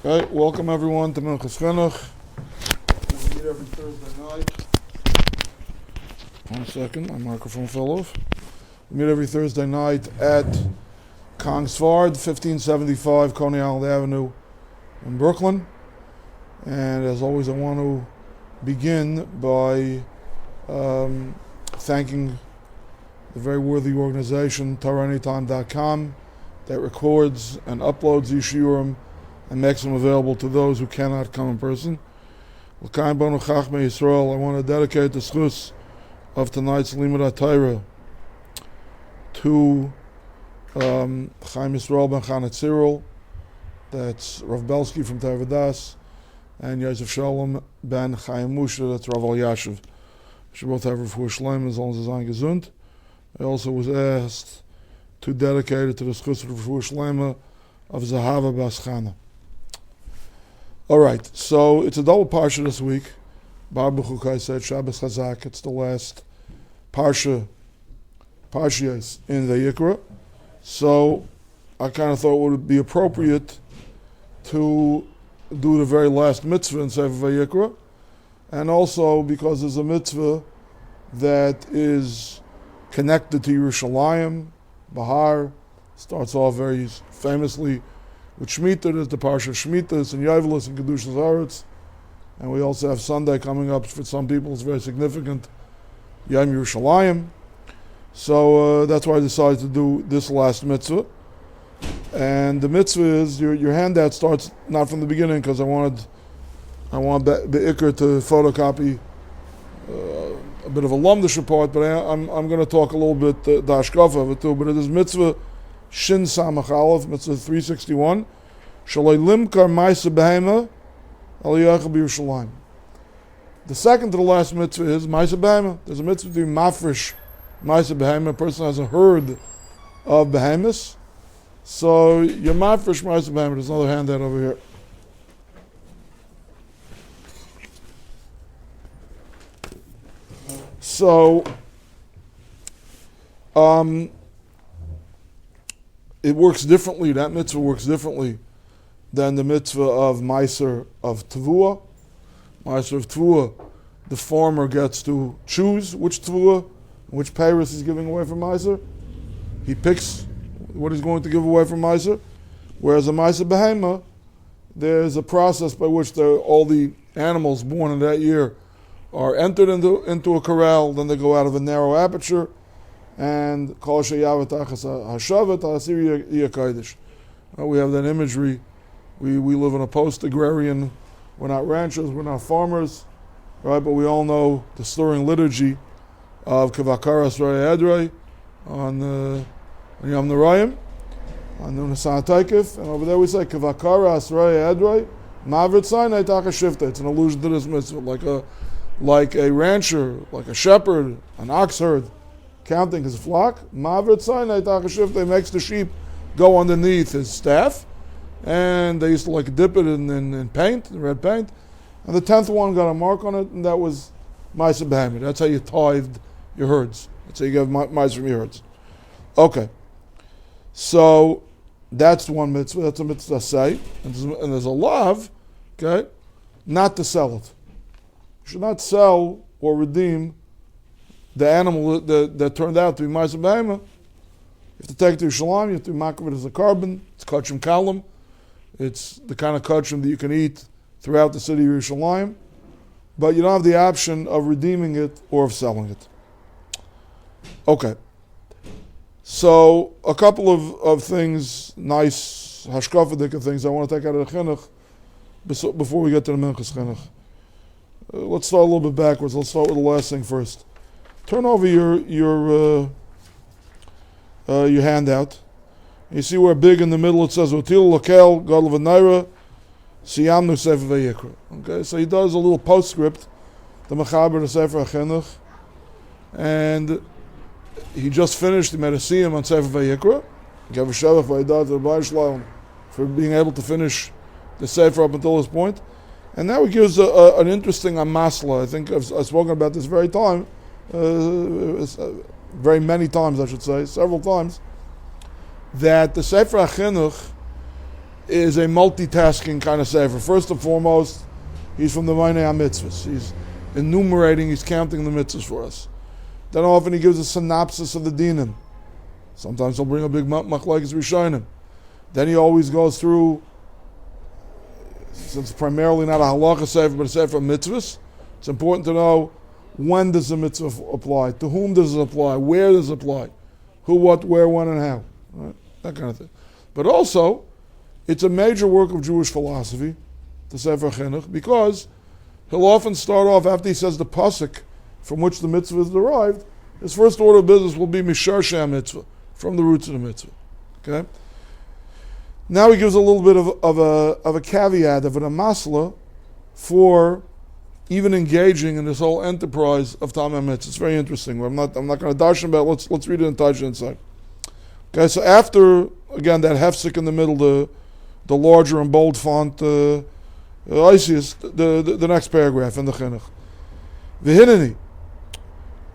Okay, welcome everyone to Minchat. We meet every Thursday night. 1 second, my microphone fell off. We meet every Thursday night at Kongsford, 1575 Coney Island Avenue in Brooklyn. And as always, I want to begin by thanking the very worthy organization, TorahAnytime.com, that records and uploads these shiurim and makes them available to those who cannot come in person. I want to dedicate the schus of tonight's Limud HaTorah to Chaim Yisrael ben Chanet Cyril, that's Rav Belsky from Tevadas, and Yosef Shalom ben Chaim Musha, that's Rav Elyashiv. We should both have Refuah Shleima as long as they're gesund. I also was asked to dedicate it to the schus of Refuah Shleima of Zahava Bas Chana. All right, so it's a double parsha this week. Baruch Hukai said Shabbos Chazak. It's the last parshias in the Yikra. So I kind of thought it would be appropriate to do the very last mitzvah in Sefer Vayikra, and also because there's a mitzvah that is connected to Yerushalayim. Bahar starts off very famously with Shemitah. There's the Parsha Shemitah and Yavlis and Kedushas Haaretz, and we also have Sunday coming up. For some people, it's very significant, Yom Yerushalayim. So that's why I decided to do this last mitzvah. And the mitzvah is your handout starts not from the beginning because I want Be'ikr to photocopy a bit of a lumdish part, but I'm going to talk a little bit the hashkafa of it too. But it is mitzvah Shin Samach Aleph, mitzvah 361. Shaloi limkar Maaser behema aliyach b'Yerushalayim. The second to the last mitzvah is Maaser behema. There's a mitzvah to mafresh Maaser behema. A person has a herd of behemoths. So your mafresh Maaser behema. There's another handout over here. So it works differently. That mitzvah works differently than the mitzvah of Maaser of Tevuah. Maaser of Tevuah, the farmer gets to choose which Tevuah, which peiros he's giving away from Maaser. He picks what he's going to give away from Maaser. Whereas a Maaser behema, there's a process by which all the animals born in that year are entered into a corral, then they go out of a narrow aperture, and kol sheyavet achas hashavet asir yakayish. We have that imagery. We live in a post-agrarian. We're not ranchers. We're not farmers, right? But we all know the stirring liturgy of Kavakara Asrei Edrei on Yom Narayim, on Nunasan Taikif, and over there we say Kavakara Asrei Edrei Mavrit Sinai Taka Shifta. It's an allusion to this mitzvah, like a rancher, like a shepherd, an ox herd, counting his flock. Mavrit Sinai Taka Shifta makes the sheep go underneath his staff, and they used to dip it in paint, in red paint, and the 10th one got a mark on it, and that was Maaser behema. That's how you tithed your herds. That's how you gave Maaser from your herds. Okay, so that's one mitzvah. That's a mitzvah say, and there's a lav, okay, not to sell it. You should not sell or redeem the animal that turned out to be Maaser behema. You have to take it to Yerushalayim. You have to mark it as a carbon. It's kachim kalam. It's the kind of kachim that you can eat throughout the city of Yerushalayim, but you don't have the option of redeeming it or of selling it. Okay. So a couple of things, nice hashkafadik things I want to take out of the Chinuch before we get to the Minchas Chinuch. Let's start a little bit backwards. Let's start with the last thing first. Turn over your handout. You see where big in the middle it says Otil Lokel Gadol V'Naira Siyamnu Sefer Vayikra. Okay, so he does a little postscript, the Mechaber to Sefer HaChinuch, and he just finished. He made a siyum on Sefer Vayikra. He gave a shavach v'aydat to Rabbi Schwartz for being able to finish the Sefer up until this point. And now he gives an interesting amasla. I think I've spoken about this very many times, I should say, several times, that the Sefer HaChinuch is a multitasking kind of sefer. First and foremost, he's from the Meinei Mitzvos. He's enumerating, he's counting the mitzvahs for us. Then often he gives a synopsis of the dinim. Sometimes he'll bring a big machlokes rishonim. Then he always goes through, since it's primarily not a halacha sefer, but a sefer of mitzvahs, it's important to know when does the mitzvah apply, to whom does it apply, where does it apply, who, what, where, when, and how. Right? That kind of thing. But also, it's a major work of Jewish philosophy, the Sefer Chinuch, because he'll often start off after he says the pasuk from which the mitzvah is derived. His first order of business will be Mishar Sham Mitzvah, from the roots of the mitzvah. Okay. Now he gives a little bit of a caveat, of an amasla, for even engaging in this whole enterprise of Tamei Mitzvah. It's very interesting. I'm not going to darshan about it. Let's read it in Taisha inside. Okay, so after, again, that hefsek in the middle, the larger and bold font, the next paragraph in the Chinuch. V'hineni,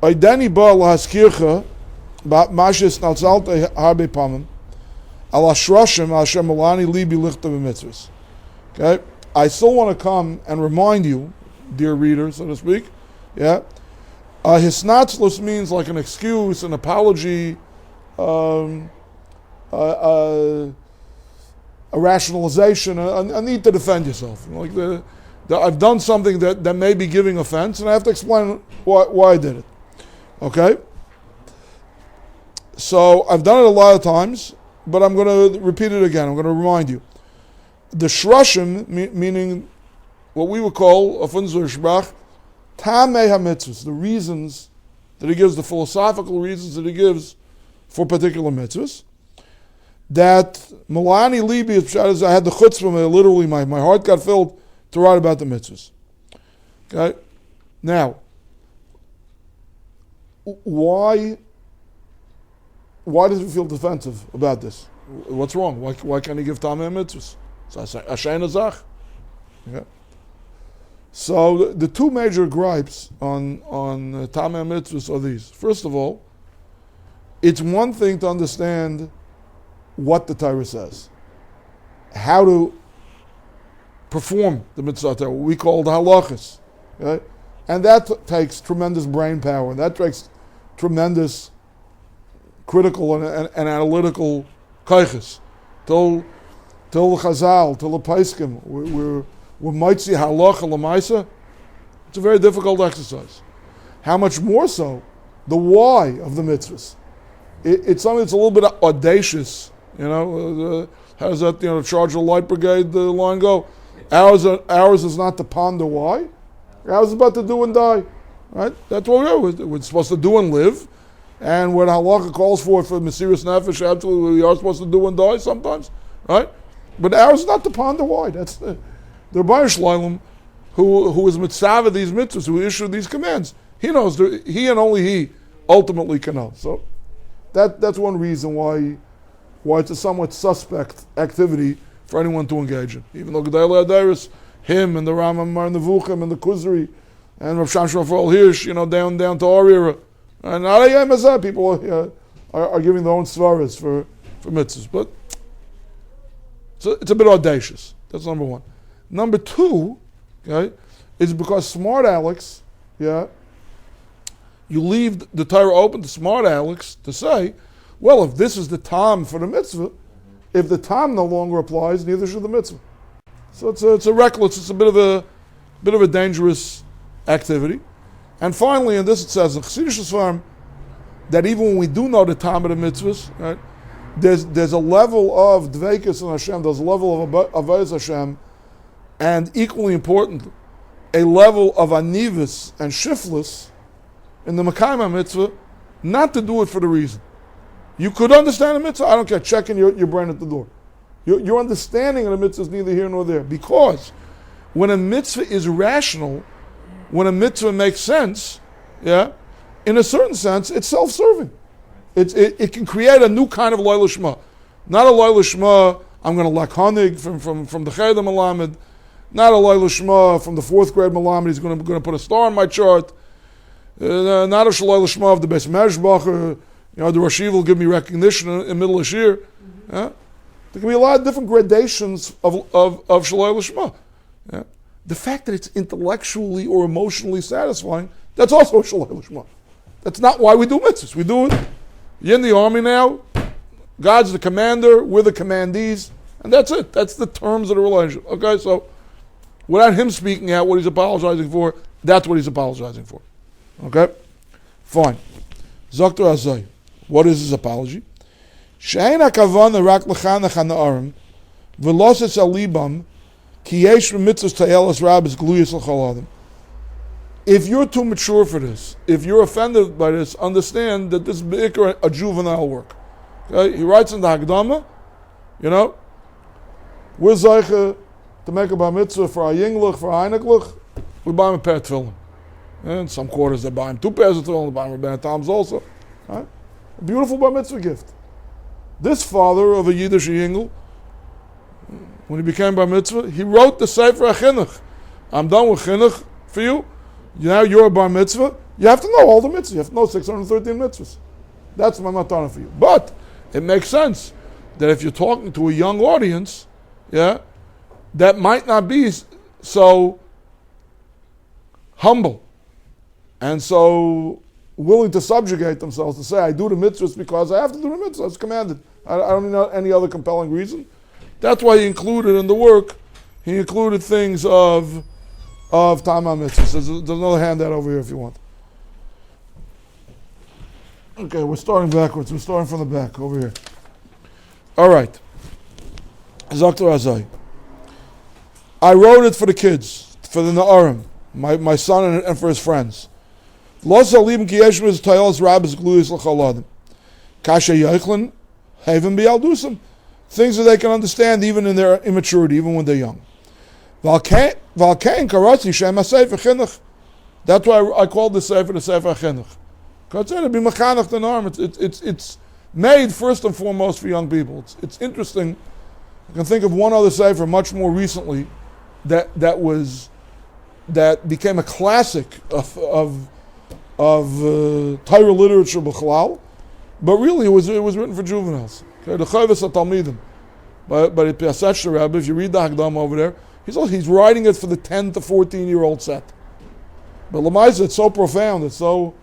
oideni ba lahaskircha mashis nalzalte harbe pamim al hashrashim al Hashem malani libi lichta b'mitzvahs. Okay, I still want to come and remind you, dear reader, so to speak, yeah. Hisnatzlus means like an excuse, an apology, a rationalization, a need to defend yourself. Like I've done something that may be giving offense, and I have to explain why I did it. Okay? So I've done it a lot of times, but I'm going to repeat it again. I'm going to remind you. The shrashim, meaning what we would call, auf unser Sprach, tamei ha-mitzvahs, the reasons that he gives, the philosophical reasons that he gives for particular mitzvahs, that Malani Libi, I had the chutzpah, literally my heart got filled to write about the mitzvahs. Okay? Now, why does he feel defensive about this? What's wrong? Why can't he give tamei mitzvahs? So I say, Ashayna Zach. Okay? So the two major gripes on tamei mitzvahs are these. First of all, it's one thing to understand what the Torah says, how to perform the mitzvah Torah, what we call the halachas, okay? And that takes tremendous brain power, and that takes tremendous critical and analytical kaiches. Till the Chazal, till the Paiskim, we might see halacha l'maisa. It's a very difficult exercise. How much more so the why of the mitzvahs. It's something that's a little bit audacious, you know. How does that, charge a light brigade line go? Ours is not to ponder why. Ours is about to do and die, right? That's what we're supposed to do and live. And when halacha calls for Mesiras Nefesh, absolutely we are supposed to do and die sometimes, right? But ours is not to ponder why. That's the Rabbi Schwartz, who is mitzvah these mitzvahs, who issued these commands. He knows. He and only he ultimately can know. So that's one reason why it's a somewhat suspect activity for anyone to engage in. Even though Gedolei Adairos, him and the Rambam Mar Nevuchim and the Kuzri and Rav Shamshon Raphael Hirsch, down to our era, and people are giving their own svaras for mitzvahs, but it's a bit audacious. That's number one. Number two, okay, is because smart Alex, you leave the Torah open to smart Alex to say, well, if this is the tam for the mitzvah, if the tam no longer applies, neither should the mitzvah. So it's a reckless, it's a bit of a dangerous activity. And finally, in this it says in Chassidish Sfarim that even when we do know the tam of the mitzvahs, right, there's a level of dveikus in Hashem, there's a level of avodas Hashem, and equally important, a level of anivus and shiflus in the Mekayim mitzvah, not to do it for the reason. You could understand a mitzvah, I don't care, checking your brain at the door. Your understanding of the mitzvah is neither here nor there. Because when a mitzvah is rational, when a mitzvah makes sense, in a certain sense, it's self-serving. It can create a new kind of Laila Shema. Not a Laila Shema, I'm going to lakhanig from the Cheder Melamed, not a Laila Shema from the 4th grade Melamed, he's going to put a star on my chart, not a Laila Shema of the Beis Meshbacher, the Rosh will give me recognition in the middle of Shir. There can be a lot of different gradations of Shaloi Lishma. Yeah? The fact that it's intellectually or emotionally satisfying, that's also Shaloi Lishma. That's not why we do mitzvahs. We do it. You're in the army now. God's the commander. We're the commandees. And that's it. That's the terms of the relationship. Okay, so without him speaking out what he's apologizing for, that's what he's apologizing for. Okay? Fine. Zokter Azay. What is his apology? She'ein hakavana rak lechanach hana'arim v'loses al libam ki yesh mitzvos tayelas rabbis gluyas l'chol adam. If you're too mature for this, if you're offended by this, understand that this is be'ikar a juvenile work. Okay? He writes in the Hagdama, we're zeiche to make a bar mitzvah for a yinglich, for a einiglich, we buy him a pair of tefillin. And some quarters they buy him 2 pairs of tefillin, they buy him a Tams also. Right? A beautiful bar mitzvah gift. This father of a Yiddish yingel, when he became bar mitzvah, he wrote the Sefer HaChinuch. I'm done with Chinuch for you. Now you're a bar mitzvah. You have to know all the mitzvahs. You have to know 613 mitzvahs. That's my matana for you. But it makes sense that if you're talking to a young audience, that might not be so humble and so willing to subjugate themselves to say, I do the mitzvahs because I have to do the mitzvahs. It's commanded. I don't know any other compelling reason. That's why he included in the work, he included things of Tama mitzvahs. There's another handout over here if you want. Okay, we're starting backwards. We're starting from the back over here. All right. Zakter Azai. I wrote it for the kids, for the Na'arim, my son and for his friends. Los alibim ki yesh mitzvos tayelas rabbis gluyas l'chol adam. Kasha yechlin haven b'yaldusam. Things that they can understand even in their immaturity, even when they're young. Valkein karatzi shem ha-sefer chinuch. That's why I called the Sefer Chinuch. Because it's be mechanech the norm. It's made first and foremost for young people. It's interesting. I can think of one other Sefer much more recently that became a classic of Torah literature b'chalal, but really it was written for juveniles. Okay, the Chovos HaTalmidim by the Piasech Rebbe. If you read the Hagdama over there, he's writing it for the 10 to 14-year-old set. But Lamaisa, it's so profound, it's so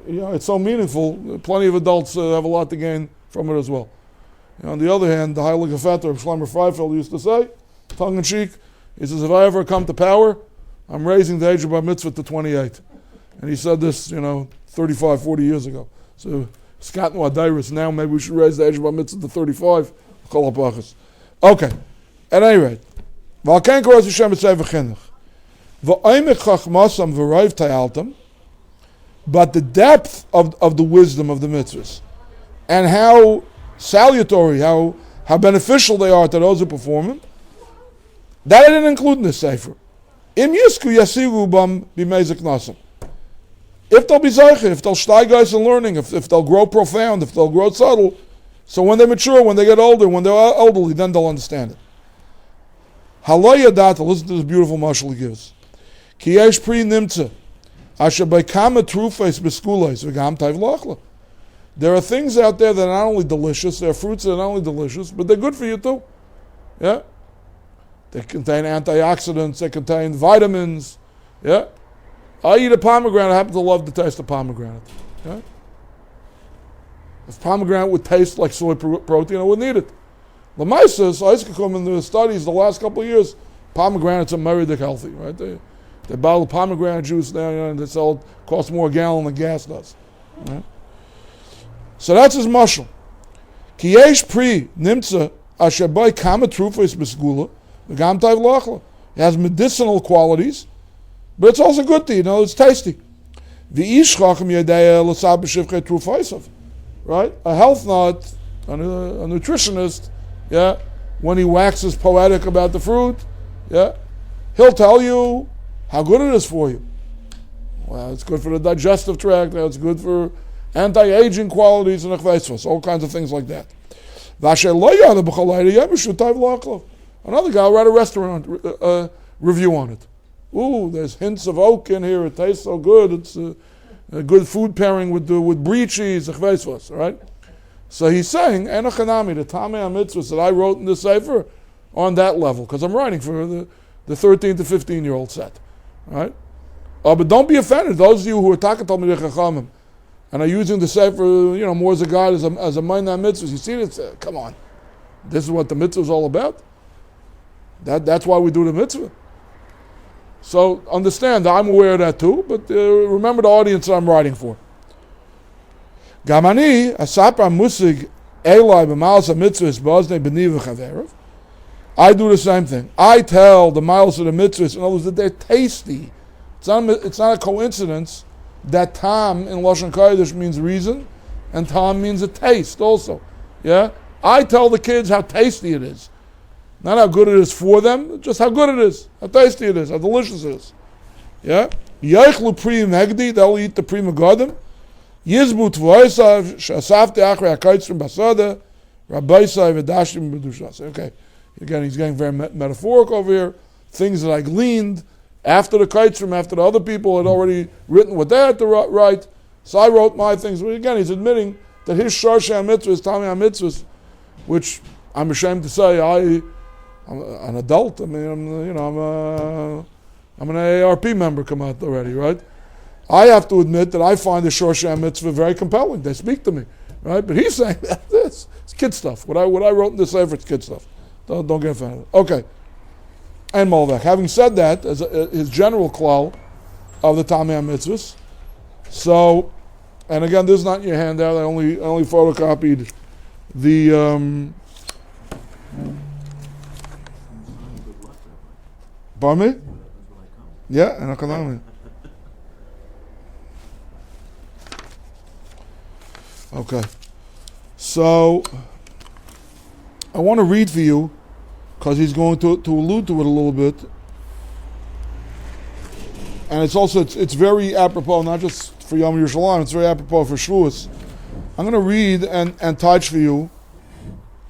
meaningful. Plenty of adults have a lot to gain from it as well. On the other hand, the Heilige Vetter of Shlomo Freifeld used to say, tongue in cheek, he says, if I ever come to power, I'm raising the age of bar mitzvah to 28. And he said this, 35, 40 years ago. So, Skat Nuadairis, now maybe we should raise the age of bar mitzvah to 35. Okay, at any rate, Valken Koros Hashem B'Sefer Chinuch. V'oimek chachmasam v'raiv tayaltam. But the depth of the wisdom of the mitzvahs and how salutary, how beneficial they are to those who perform them, that I didn't include in this sefer. Im yisku yasiru bam b'meizik nasam. If they'll be zeicher, if they'll steiggeis in learning, if they'll grow profound, if they'll grow subtle, so when they mature, when they get older, when they're elderly, then they'll understand it. Halo yadata, listen to this beautiful mashal he gives. Ki yesh pri nimtza. There are things out there that are not only delicious, there are fruits that are not only delicious, but they're good for you too. Yeah? They contain antioxidants, they contain vitamins. Yeah? I eat a pomegranate, I happen to love the taste of pomegranate. Yeah? If pomegranate would taste like soy protein, I wouldn't eat it. The Maaser, I come in the studies the last couple of years, pomegranates are very healthy, right? They bottle pomegranate juice now, and they sell it, costs more a gallon than gas does. Right? So that's his mashal. Ki yesh pri nimtza asher by kama trufos b'sgula v'gam tayv lachla. It has medicinal qualities, but it's also good to eat. It's tasty. V'ish chacham yedaya l'sab b'shivchei trufaisav. Right? A health nut, a nutritionist, when he waxes poetic about the fruit, he'll tell you how good it is for you. Well, it's good for the digestive tract. It's good for anti-aging qualities and all kinds of things like that. Another guy will write a restaurant review on it. Ooh, there's hints of oak in here. It tastes so good. It's a good food pairing with brie cheese, right? So he's saying, Enochanami, the Tamei HaMitzvahs that I wrote in the Sefer, on that level, because I'm writing for the 13 to 15-year-old set. Right? But don't be offended. Those of you who are talking to Talmidei Chachamim and are using the Sefer, more as a guide, as a mind on mitzvahs, you see this? Come on. This is what the mitzvah is all about? That's why we do the mitzvah. So understand, I'm aware of that too, but remember the audience that I'm writing for. Gamani, asapra musig elai b'malas mitzvahs b'oznei b'ni v'chaverev. I do the same thing. I tell the miles of the mitzvahs, in other words, that they're tasty. It's not a coincidence that tam in Lashon Kodesh means reason, and tam means a taste also. Yeah? I tell the kids how tasty it is. Not how good it is for them, just how good it is, how tasty it is, how delicious it is. Yeah? Yeichlu pri megdi, they'll eat the pri megadim. Yizbu tvoisav, shasafte achrei hakaitzrim basada, rabbiisai v'dashim b'dushas. Okay. Again, he's getting very metaphorical over here. Things that I gleaned after the kaitzrim, after the other people had already written what they had to write. So I wrote my things. But again, he's admitting that his Shorshei HaMitzvahs, Tamei HaMitzvahs, which I'm ashamed to say, I'm an adult. I mean, I'm an AARP member come out already, right? I have to admit that I find the Shorshei HaMitzvah very compelling. They speak to me, right? But he's saying that it's kid stuff. What I wrote in this Sefer, it's kid stuff. Don't get offended. Okay. And Molvek. Having said that, as his general klal of the Tamei HaMitzvahs. So, and again, this is not in your handout. I only photocopied the. Pardon me? Yeah, and economy. Okay. So, I want to read for you, because he's going to allude to it a little bit. And it's very apropos, not just for Yom Yerushalayim, it's very apropos for Shavuos. I'm going to read and touch for you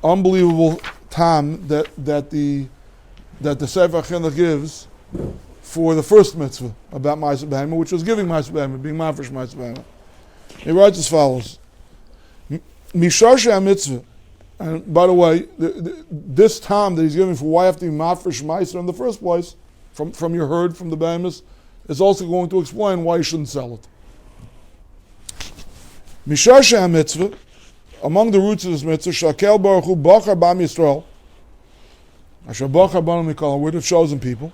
unbelievable tam that the Sefer Chinuch gives for the first mitzvah about Maaser Behema, which was giving Maaser Behema, being mafresh Maaser Behema. He writes as follows: Mishorshei HaMitzvah. And by the way, this time that he's giving for why have to be mafresh Maaser in the first place, from your herd, from the behemoths, is also going to explain why you shouldn't sell it. Mishorshei HaMitzvah, among the roots of this mitzvah, Shakel Baruch Hu Bachar Bam Yisrael, Asher Bachar Bam Mikol, we're the chosen people.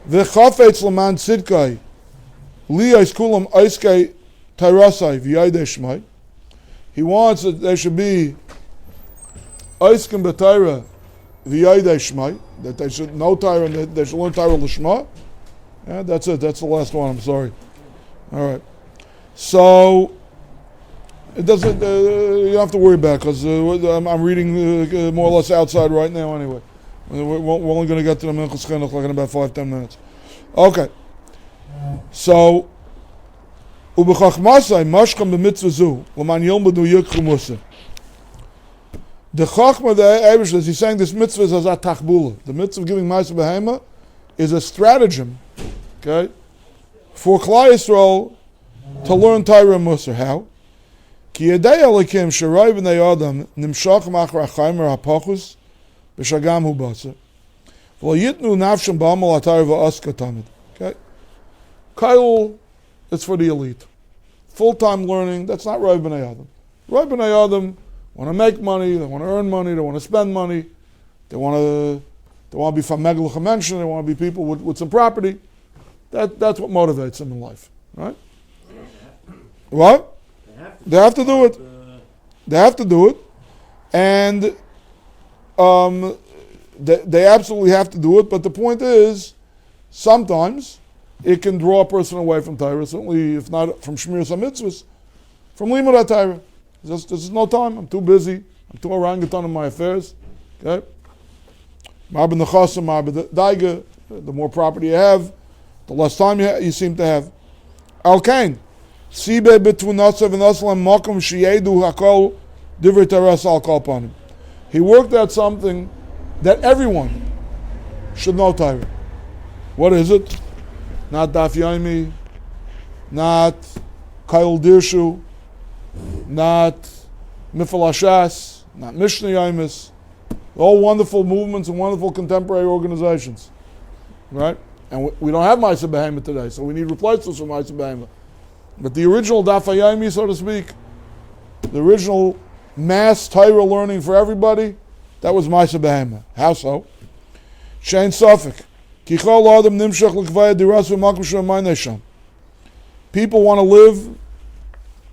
V'chafetz Laman Tzidkai, Li Kulam Aiskei Tairasai V'Yadei Shmai. He wants that there should be Aiskim b'Torah v'Yadei Shmai, that they should know Torah and they should learn Torah l'Shma. Yeah, that's it. That's the last one. I'm sorry. All right. So it doesn't. You don't have to worry about it, because I'm reading more or less outside right now. Anyway, we're only going to get to the Minchas Chinuch like in about 5-10 minutes. Okay. So ubechachmasai mashkam b'mitzvah zu l'man yilmadu yikchu musa. The Chachma, the Eibush, as he's saying, this mitzvah is as a tachbula. The mitzvah of giving Maaser Behema is a stratagem, okay, for Klal Yisrael to learn Torah and Musar. How? Ki yedei elikim sherai b'nei adam nimshach machar achaymer hapachus b'shagam hu basar v'lo yitnu nafshem b'amal atayr v'aska tamid. Okay? Kail, it's for the elite. Full-time learning, that's not Rai b'nei adam. Rai b'nei adam want to make money, they want to earn money, they want to spend money, they want to be from Meglucha Mention, they want to be people with some property. That's what motivates them in life, right? What? They have to do it. They have to do it, and they absolutely have to do it. But the point is, sometimes it can draw a person away from Torah. Certainly, if not from Shmiras HaMitzvos, from Limud HaTorah. This is no time. I'm too busy. I'm too orangutan in my affairs. Okay? The more property you have, the less time you seem to have. Al-Kain. Sibe between Natsav and Aslam Makom Shiedu Hakol Divrei Teres Al Kalpanim. He worked out something that everyone should know Torah. What is it? Not Daf Yomi, not Kail Dirshu, not Mifal Hashas, not Mishnah Yomis, all wonderful movements and wonderful contemporary organizations, right? And we don't have Maaser Behemoth today, so we need replacements for Maaser Behemoth. But the original Daf HaYomi, so to speak, the original mass Torah learning for everybody, that was Maaser Behemoth. How so? Shein Sofik. Kichol Adam Nimshach L'Kvaya Diras V'Makom Shemayne Sham. People want to live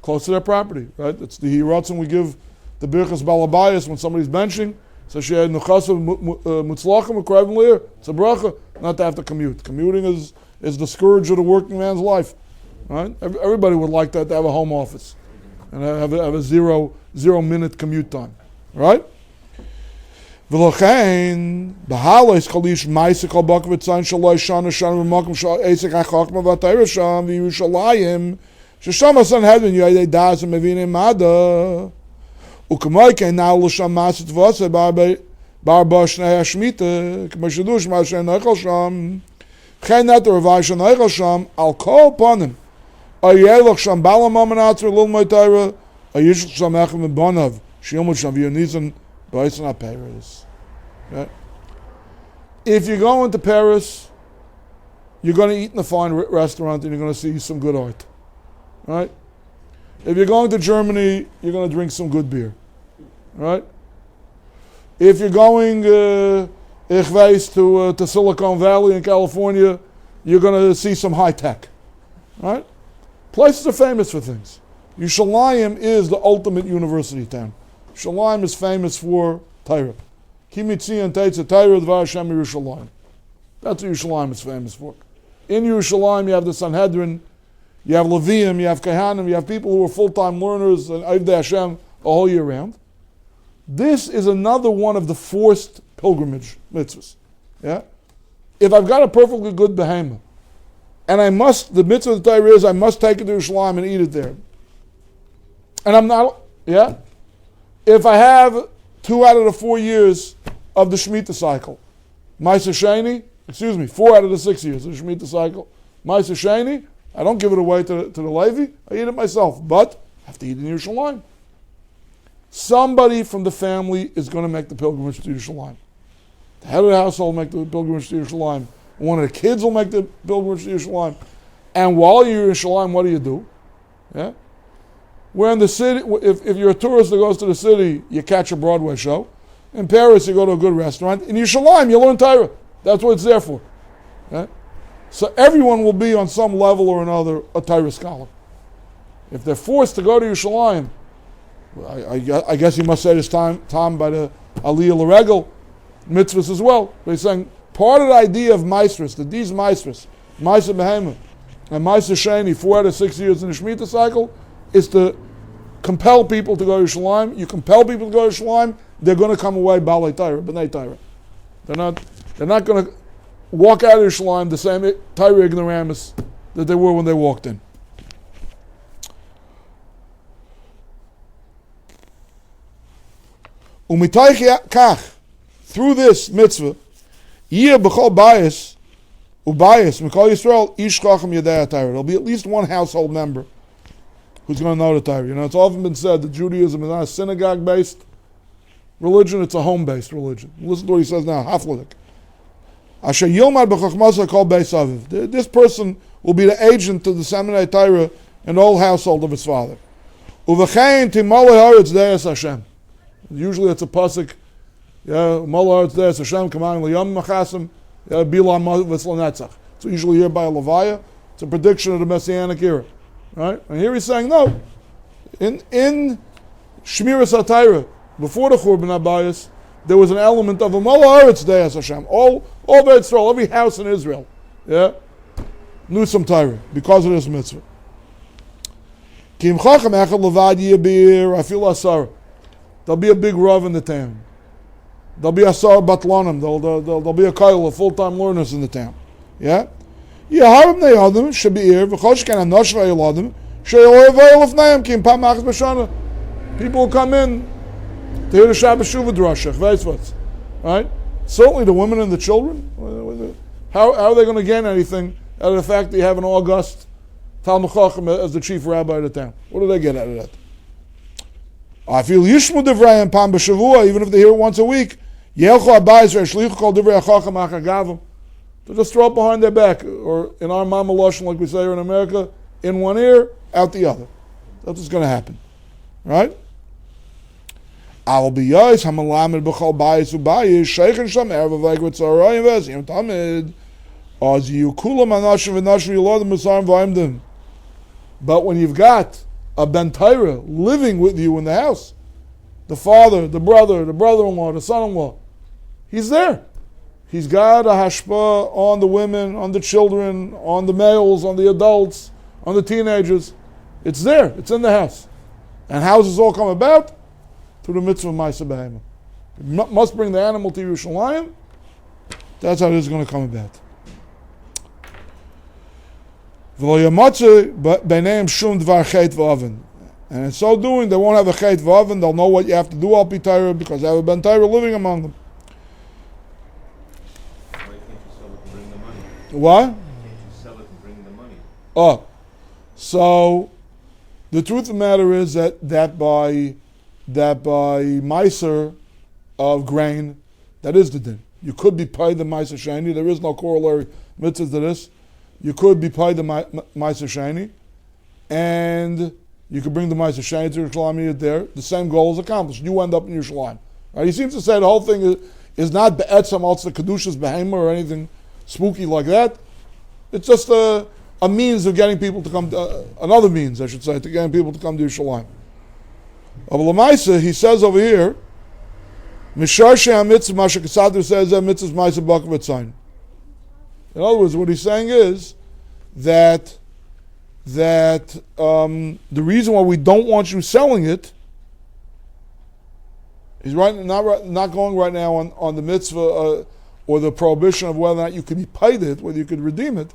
close to their property, right? It's the Hiratzim we give the Birchas Balabayas when somebody's benching. So she had Nuchasav Mutzlachim Akrayim Leir. It's a bracha not to have to commute. Commuting is the scourge of the working man's life, right? Everybody would like that, to have a home office and have a zero minute commute time, right? V'lochein b'halos chalish ma'aseh kol baka v'tzayin shaloi shana v'makom shal esek hachachma v'atayra sham v'Yerushalayim shesham hasan hedvin yoyedei das mevinim mada u'kamoi kein na'al l'sham ma'aseh tvoseh bar b'shnei hashmita k'mo shedush ma'aseh noichel sham v'chein net ravai shenoichel sham al kol ponim ayelach sham balam amanatzer l'lmoi Torah ayishach sham echem v'bonav shiyomut sham v'yonizan. But it's not Paris. Right? If you go into Paris, you're going to eat in a fine restaurant and you're going to see some good art. Right? If you're going to Germany, you're going to drink some good beer. Right? If you're going to Silicon Valley in California, you're going to see some high tech. Right? Places are famous for things. Yerushalayim is the ultimate university town. Yerushalayim is famous for Torah. Ki mitzion teitze Torah dvar Hashem Yerushalayim. That's what Yerushalayim is famous for. In Yerushalayim you have the Sanhedrin, you have Leviim, you have Kehanim, you have people who are full-time learners and Avdei Hashem a whole year round. This is another one of the forced pilgrimage mitzvahs. Yeah? If I've got a perfectly good behemoth, and the mitzvah of the Torah is I must take it to Yerushalayim and eat it there. And I'm not, yeah? If I have 2 out of the 4 years of the Shemitah cycle, 4 out of the 6 years of the Shemitah cycle, Maaser Sheni, I don't give it away to the Levi, I eat it myself, but I have to eat it in Yerushalayim. Somebody from the family is going to make the pilgrimage to Yerushalayim. The head of the household will make the pilgrimage to Yerushalayim. One of the kids will make the pilgrimage to Yerushalayim. And while you're in Yerushalayim, what do? Yeah? Where in the city, if you're a tourist that goes to the city, you catch a Broadway show. In Paris, you go to a good restaurant. In Yerushalayim, you learn Torah. That's what it's there for. Right? So everyone will be on some level or another a Torah scholar. If they're forced to go to Yerushalayim, I guess you must say this time by the Aliyah L'Regel mitzvahs as well. But he's saying part of the idea of Maestros, that these Maestros, Maaser Behemoth and Maaser Sheni, 4 out of 6 years in the Shemitah cycle, is to compel people to go to Yerushalayim. You compel people to go to Yerushalayim, they're going to come away Balei Torah, B'nai Torah. They're not going to walk out of Yerushalayim the same Torah ignoramus that they were when they walked in. Umitaychi kach, through this mitzvah, yeh b'chol bayis ubayis mikol Yisrael ish chacham yedei Torah. There'll be at least one household member who's going to know the Torah. You know, it's often been said that Judaism is not a synagogue-based religion, it's a home-based religion. Listen to what he says now, Hafladik. Asher yilmad b'chachmasa kol beis aviv. This person will be the agent to disseminate Torah in the whole household of his father. Uvechein timolei haaretz de'es Hashem. Usually it's a pasuk, molei haaretz de'es Hashem, kaman liyom machasim, bilam v'sla netzach. It's usually here by a Levaya. It's a prediction of the Messianic era. Right? And here he's saying, no. In Shmiras HaTorah, before the Churban HaBayis, there was an element of a Molei Haaretz De'es Hashem. All Beit Yisrael, every house in Israel, knew some Torah because of this mitzvah. Ki im chacham echad levad yibir afil asar. There'll be a big rav in the town. There'll be asar batlanim. There'll be a koil of full-time learners in the town. Yeah? People will come in to hear the Shabbat Shuvah drasha, right? Certainly the women and the children. How are they going to gain anything out of the fact that you have an august Talmud Chacham as the chief rabbi of the town? What do they get out of that? I feel Yishmu Divrayim Pam B'Shavua, even if they hear it once a week. Yelchu Abayis Reshlichu Kol Divrei Achacham Achagavim. To just throw it behind their back, or in our Mama Lashon, like we say here in America, in one ear, out the other. That's what's going to happen. Right? I'll be Yais, Hamalamid B'Chol Bayis Ubayis, Sheikhin Sham Erev Avek V'Tzarayim V'Ezim Tamid, Oz Yukulam Anashim V'Nashim Yilodim V'Sarim V'Imdim. But when you've got a Ben Torah living with you in the house, the father, the brother, the brother-in-law, the son-in-law, he's there. He's got a hashpah on the women, on the children, on the males, on the adults, on the teenagers. It's there. It's in the house. And how does this all come about? Through the mitzvah of Maaser Behema. You must bring the animal to Yerushalayim. That's how this is going to come about. And in so doing, they won't have a chet v'oven. They'll know what you have to do al pi Torah because they have a Ben Torah living among them. Why can't you sell it and bring the money? What? Can't you sell it and bring the money? Oh, so the truth of the matter is that by Maaser of grain, that is the din. You could be paid the Maaser Sheni. There is no corollary mitzvah to this. You could be paid the Maaser Sheni, and you could bring the Maaser Sheni to Yerushalayim there. The same goal is accomplished. You end up in Yerushalayim. Right? He seems to say the whole thing is not be'etzam also the kedushas behema or anything spooky like that. It's just a means of getting people to come. Another means, I should say, to getting people to come to Yerushalayim. Of Lamaisa, he says over here, Mishar She'am Mitzvah Masha Kasadr says that Mitzvah's Maaser Bakav Etzayin. In other words, what he's saying is that the reason why we don't want you selling it is not going right now on the mitzvah or the prohibition of whether or not you can be paid it, whether you could redeem it,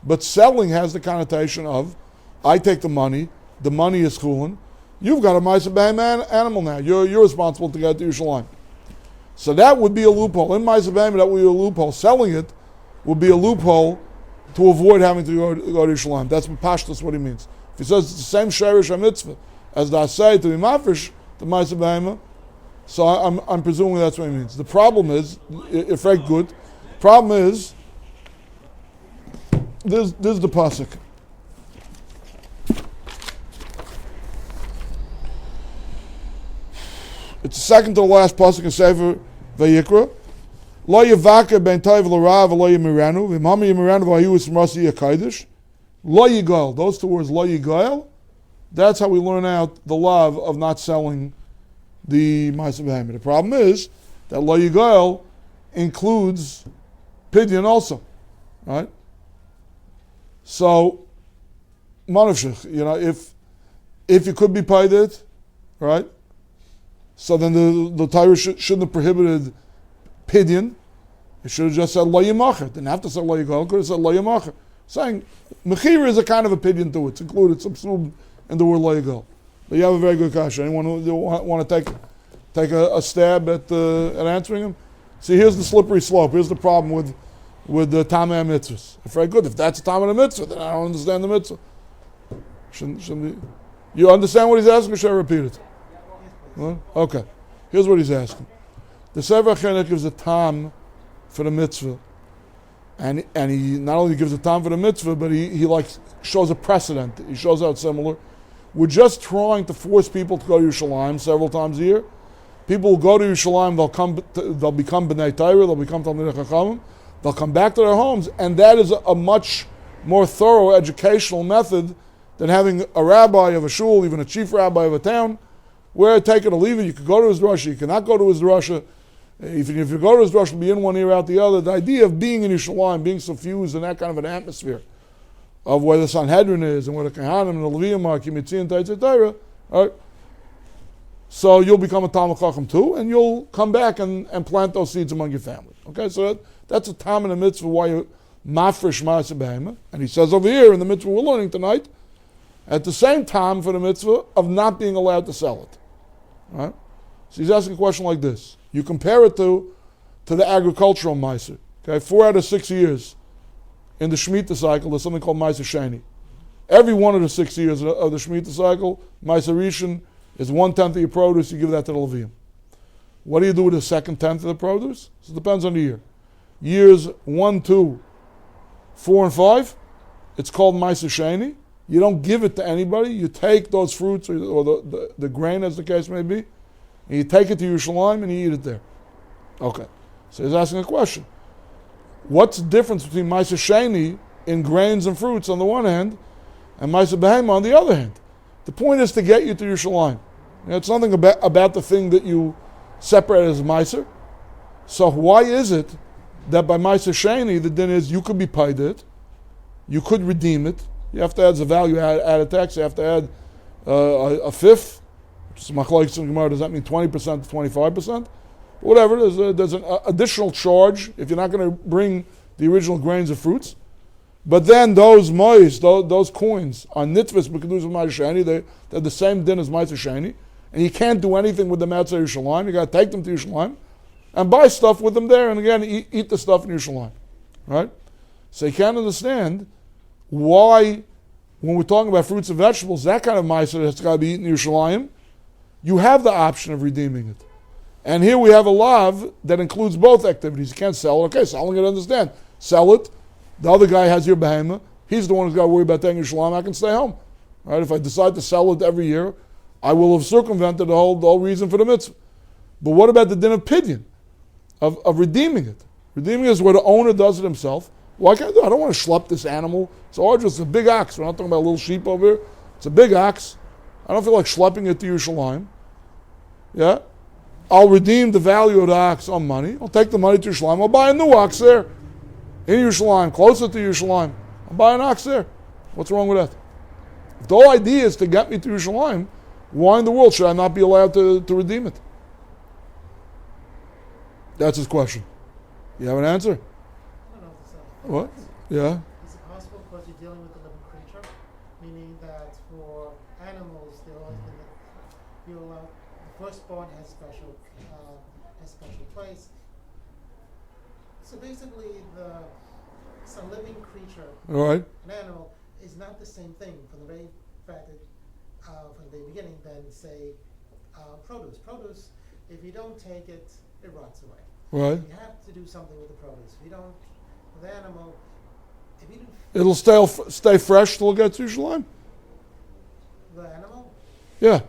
but selling has the connotation of I take the money is chulin, you've got a Maaser Behema animal now, you're responsible to get to Yerushalayim. So that would be a loophole. In Maaser Behema, that would be a loophole. Selling it would be a loophole to avoid having to go to Yerushalayim. That's Pashtus what he means. If he says it's the same Sherish HaMitzvah as the Asay to be Mafresh, the Maaser Behema, so I'm presuming that's what he means. The problem is, if right good, problem is, this is the pasuk. It's the second to the last pasuk in Sefer Vayikra. Lo yivaka ben tayv l'rav lo yimiranu v'mami yimiranu v'ayu ismrasi yakaidish. Lo yigal. Those two words, lo yigal. That's how we learn out the love of not selling the Maaser Behema. The problem is that lo yigal includes pidyon also, right? So, manavshich, if you could be paid it, right? So then the Torah shouldn't have prohibited pidyon. It should have just said lo yimacher. Didn't have to say lo yigal. Could have said lo yimacher. Saying mechira is a kind of a pidyon to it. It's included subsumed in the word lo yigal. But you have a very good kasha. Anyone who want to take a stab at answering him? See, here's the slippery slope. Here's the problem with the Tamei mitzvahs. Very good. If that's a Tamei mitzvah, then I don't understand the mitzvah. Shouldn't be. You understand what he's asking, or should I repeat it? Well, okay. Here's what he's asking. The Sefer Chinuch gives a tam for the mitzvah, and he not only gives a tam for the mitzvah, but he shows a precedent. He shows how it's similar. We're just trying to force people to go to Yerushalayim several times a year. People will go to Yerushalayim, they'll become B'nai Torah, they'll become Talmidei Chachamim, they'll come back to their homes, and that is a much more thorough educational method than having a rabbi of a shul, even a chief rabbi of a town, where take it or leave it. You could go to his drasha, you cannot go to his drasha. If you go to his drasha, it'll be in one ear, out the other. The idea of being in Yerushalayim, being suffused in that kind of an atmosphere, of where the Sanhedrin is, and where the Kehanim and the Levim are, Kimitzi and Taitzei Torah, right? So you'll become a Talmid Chacham too, and you'll come back and plant those seeds among your family. Okay, so that's a tam in the mitzvah why you mafresh Maaser Behema. And he says over here in the mitzvah we're learning tonight, at the same time for the mitzvah of not being allowed to sell it. Right? So he's asking a question like this. You compare it to the agricultural Maaser. Okay, 4 out of 6 years in the Shemitah cycle there's something called Maaser Sheni. Every one of the 6 years of the Shemitah cycle, Maaser Rishon is 1/10 of your produce, you give that to the Levium. What do you do with the second 10th of the produce? So it depends on the year. Years 1, 2, 4, and 5, it's called Maaser Sheni. You don't give it to anybody. You take those fruits or the grain, as the case may be, and you take it to Yerushalayim and you eat it there. Okay. So he's asking a question. What's the difference between Maaser Sheni in grains and fruits on the one hand and Maaser Behema on the other hand? The point is to get you to Yerushalayim. It's nothing about the thing that you separate as Maaser. So why is it that by Maaser Sheni the din is you could be paid it, you could redeem it, you have to add the value added tax, you have to add a fifth, which is machlokes in Gemara, does that mean 20% to 25%? Whatever, there's an additional charge if you're not going to bring the original grains or fruits. But then those mois, those coins are nitvus b'kedusha Maaser Sheni, they're the same din as Maaser Sheni, and you can't do anything with them outside Yerushalayim. You got to take them to Yerushalayim and buy stuff with them there, and again eat the stuff in Yerushalayim, right? So you can't understand why, when we're talking about fruits and vegetables, that kind of maaser that's got to be eaten in Yerushalayim, you have the option of redeeming it. And here we have a lav that includes both activities. You can't sell it. Okay, selling it, understand. Sell it. The other guy has your behemoth. He's the one who's got to worry about taking Yerushalayim. I can stay home. Right? If I decide to sell it every year, I will have circumvented the whole reason for the mitzvah. But what about the din of pidyon, of redeeming it? Redeeming is where the owner does it himself. Well, I can't do it. I don't want to schlep this animal. It's arduous. It's a big ox. We're not talking about a little sheep over here. It's a big ox. I don't feel like schlepping it to Yerushalayim. Yeah? I'll redeem the value of the ox on money. I'll take the money to Yerushalayim. I'll buy a new ox there. In Yerushalayim, closer to Yerushalayim. I'll buy an ox there. What's wrong with that? If the whole idea is to get me to Yerushalayim, why in the world should I not be allowed to redeem it? That's his question. You have an answer? I don't know if it's What? Yeah? Is it possible because you're dealing with a living creature, meaning that for animals, they're always going to, the firstborn has special place. So basically, it's a living creature. All right. An animal is not the same thing from the very fact that from the beginning than say produce. Produce, if you don't take it, it rots away. Right. You have to do something with the produce. If you don't, with the animal, if you It'll stay fresh till it gets to Yerushalayim? the animal, Yeah.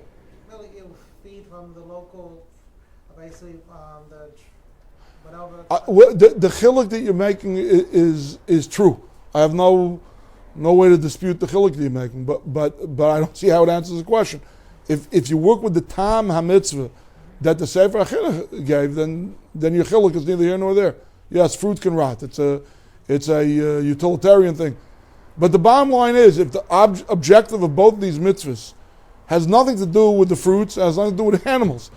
well, you feed from the local, basically the whatever. The chiluk that you're making is true. I have no way to dispute the chiluk that you're making, but I don't see how it answers the question. If you work with the tam hamitzvah that the Sefer HaChinuch gave, then your chiluk is neither here nor there. Yes, fruit can rot. It's a utilitarian thing. But the bottom line is, if the objective of both of these mitzvahs has nothing to do with the fruits, has nothing to do with the animals,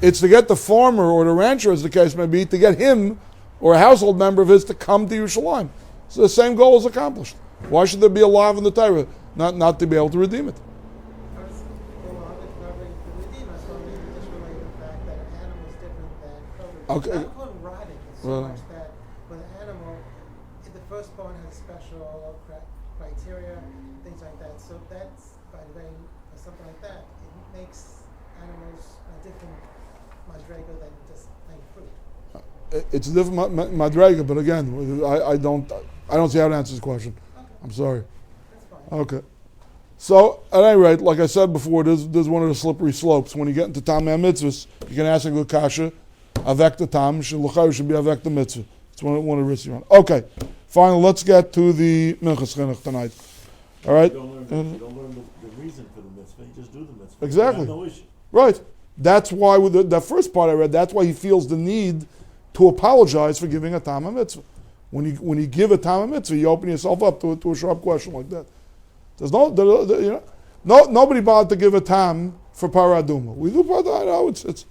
it's to get the farmer or the rancher, as the case may be, to get him or a household member of his to come to Yerushalayim. So the same goal is accomplished. Why should there be a law in the Torah not to be able to redeem it? Okay. I'm calling rotting so much that with an animal, if the firstborn has special criteria, things like that. So that's, by the way, something like that, it makes animals a different madrega than just plain fruit. It's a different madrega, but again, I don't see how to answer this question. Okay. I'm sorry. That's fine. Okay. So, at any rate, like I said before, there's one of the slippery slopes. When you get into Tam mitzvahs, you can ask a good kasha. Avek the tam, should be avek the mitzvah. It's one of the risks you're on. Okay, finally, let's get to the Minchas Chinuch tonight. All right? You don't learn the reason for the mitzvah, you just do the mitzvah. Exactly. No issue. Right. That's why, with that first part I read, that's why he feels the need to apologize for giving a tam mitzvah. When you give a tam mitzvah, you open yourself up to a sharp question like that. There's nobody bothered to give a tam for paraduma. We do paraduma.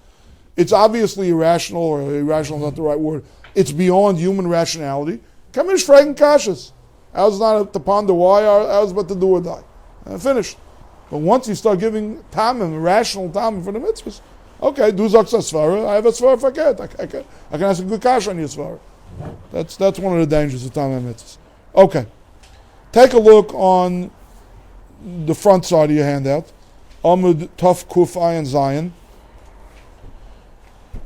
It's obviously irrational, or irrational is not the right word. It's beyond human rationality. Come in, fragen kashas. I was not to ponder why, I was about to do or die. And finished. But once you start giving tamim, rational tamim for the mitzvahs, okay, do zaksa svara. I have a svara faket. I can ask a good kash on your svara. That's one of the dangers of tamim mitzvahs. Okay. Take a look on the front side of your handout. Amud Tuf Kuf Ayin Zion.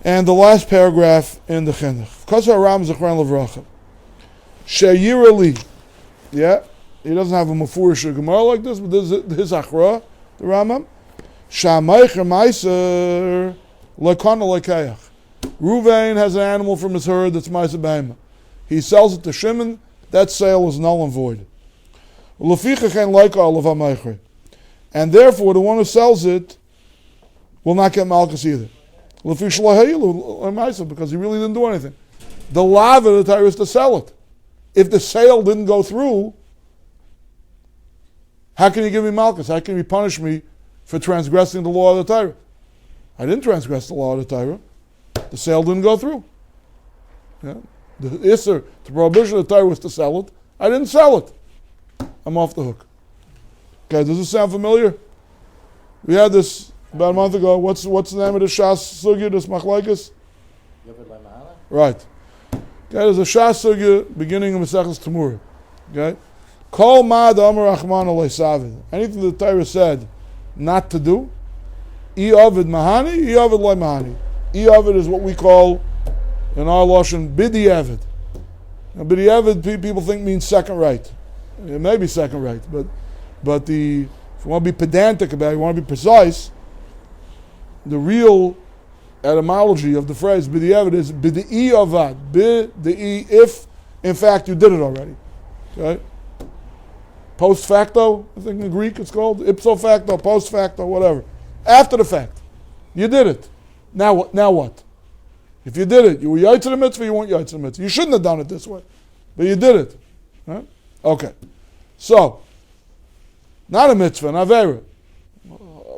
And the last paragraph in the Chinuch. Kasa Ram Zechron Levracha. Sheyirali. Yeah, he doesn't have a Mefurish Gemara like this, but this is his Achra, the Rambam. Shamaycher Maaser Lekana Lekayach. Ruvain has an animal from his herd that's Maaser Behema. He sells it to Shimon. That sale is null and void. And therefore, the one who sells it will not get Malchus either. Because he really didn't do anything. The lav of the Torah is to sell it. If the sale didn't go through, how can you give me Malchus? How can you punish me for transgressing the law of the Torah? I didn't transgress the law of the Torah. The sale didn't go through. Yeah. The Isser, the prohibition of the Torah was to sell it. I didn't sell it. I'm off the hook. Okay, does this sound familiar? We had this about a month ago. What's the name of the Shas Sugya, this Machlaikas? Right. Okay, there's a Shas Sugya beginning of Maseches Tamura. Okay? Kol ma'ad amar Achman alei savid. Anything the Torah said not to do, I-Ovid Mahani, I-Ovid Loi Mahani. I-Ovid is what we call, in our Lashon, Bidi Avid. Now, Bidi Avid, people think means second right. It may be second right, but if you want to be pedantic about it, you want to be precise, the real etymology of the phrase Bidi Avid is Bidi Avad. Bidi, if in fact you did it already. Okay? Post facto, I think in Greek it's called. Ipso facto, post facto, whatever. After the fact. You did it. Now what? If you did it, you were yaitz the mitzvah, you weren't yaitz the mitzvah. You shouldn't have done it this way. But you did it. Right? Okay. So, not a mitzvah, an avera.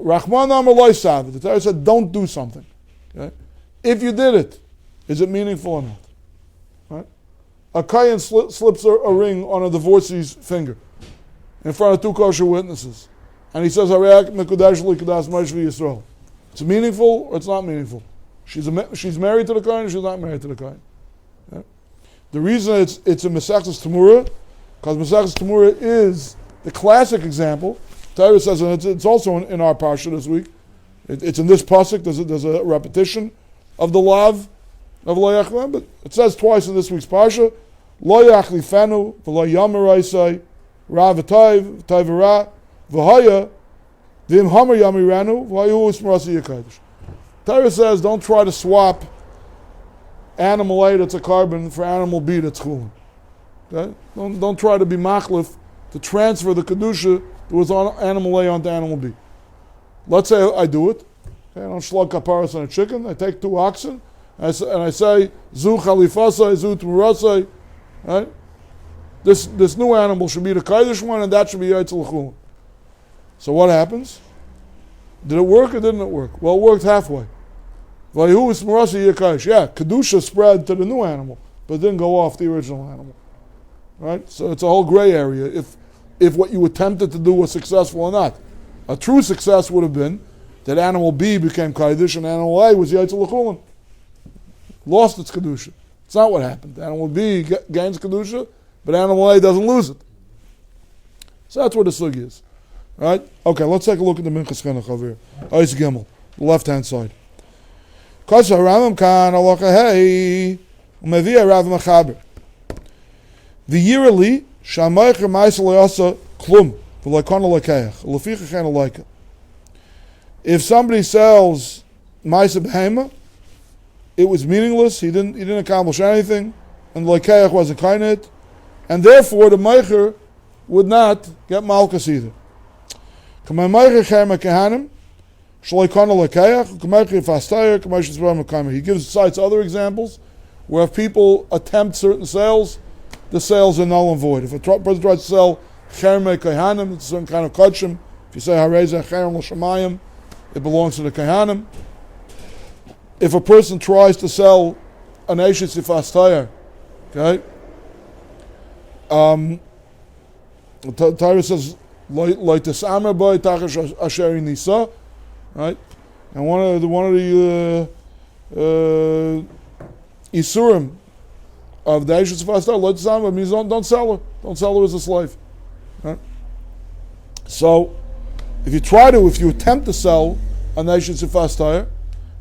Rachman amar lo savid. The Torah said, don't do something. Okay? If you did it, is it meaningful or not? Right? A kayan slips a ring on a divorcee's finger in front of two kosher witnesses. And he says, it's meaningful or it's not meaningful? She's married to the kohen or she's not married to the kohen? Yeah? The reason it's a Mesechus Tamura, because Mesechus Tamura is the classic example. Torah says, and it's also in our parsha this week. It's in this pasuk. There's a repetition of the lav of lo yachlan, but it says twice in this week's parsha, lo yachlifenu v'lo yamaraisai ra v'tayv v'ra v'haya v'im hamar yamiranu v'hayu usmarasi yakadosh. Torah says, don't try to swap animal A that's a carbon for animal B that's chulin. Okay? Don't try to be machlif to transfer the kedusha that was on animal A onto animal B. Let's say I do it. Okay, I don't shlug kaparas on a chicken. I take two oxen and I say zu chalifasai, zu tmurasai. Right? This new animal should be the kaidish one, and that should be yaitz l'chulin. So what happens? Did it work or didn't it work? Well, it worked halfway. Yeah, kedusha spread to the new animal, but it didn't go off the original animal. Right? So it's a whole gray area if what you attempted to do was successful or not. A true success would have been that animal B became Kaddish and animal A was Yaitz L'chulin. Lost its Kedusha. It's not what happened. Animal B gains Kedusha, but animal A doesn't lose it. So that's where the sugi is. Right? Okay, let's take a look at the Minchas Chinuch over here. Ois Gimel, the left-hand side. Kasa Ramam Kan Alocha Hey Umevia Rav Mechaber. V'yirali Shamaycher Maaser Le'asa Klum V'Leikana Lekeach Leficha Chena Leika. If somebody sells Maaser Behema, it was meaningless. He didn't accomplish anything, and Lekeach wasn't kind of it, and therefore the Meicher would not get Malchus either. Kamei Meicher Chema Kehanim. He cites other examples where if people attempt certain sales, the sales are null and void. If a person tries to sell cherme kohanim, it's a certain kind of kachim. If you say hareza cherem l'shamayim, it belongs to the kohanim. If a person tries to sell an eishes ifas okay, the Torah says like the samer boy tachash asheri nisa. Right, and one of the isurim of the Eishes Fastar, means don't sell her. Don't sell her as a slave. Right? So, if you attempt to sell a nation Sifas tire,